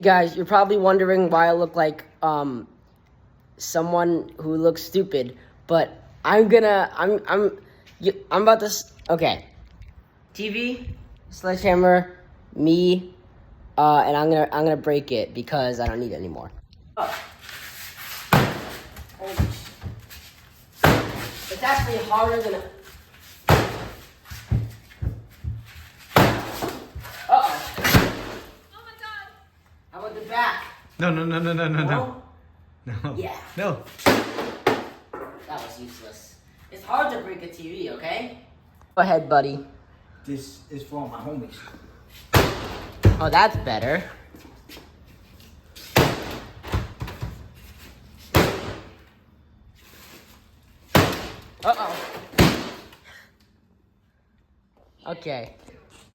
Guys, you're probably wondering why I look like someone who looks stupid, but I'm about to. Okay, TV, sledgehammer, me, and I'm gonna break it because I don't need it anymore. Oh. Holy shit. It's actually harder than. How about the back? No. No? No. Yeah. No. That was useless. It's hard to break a TV, okay? Go ahead, buddy. This is for my homies. Oh, that's better. Uh-oh. Okay.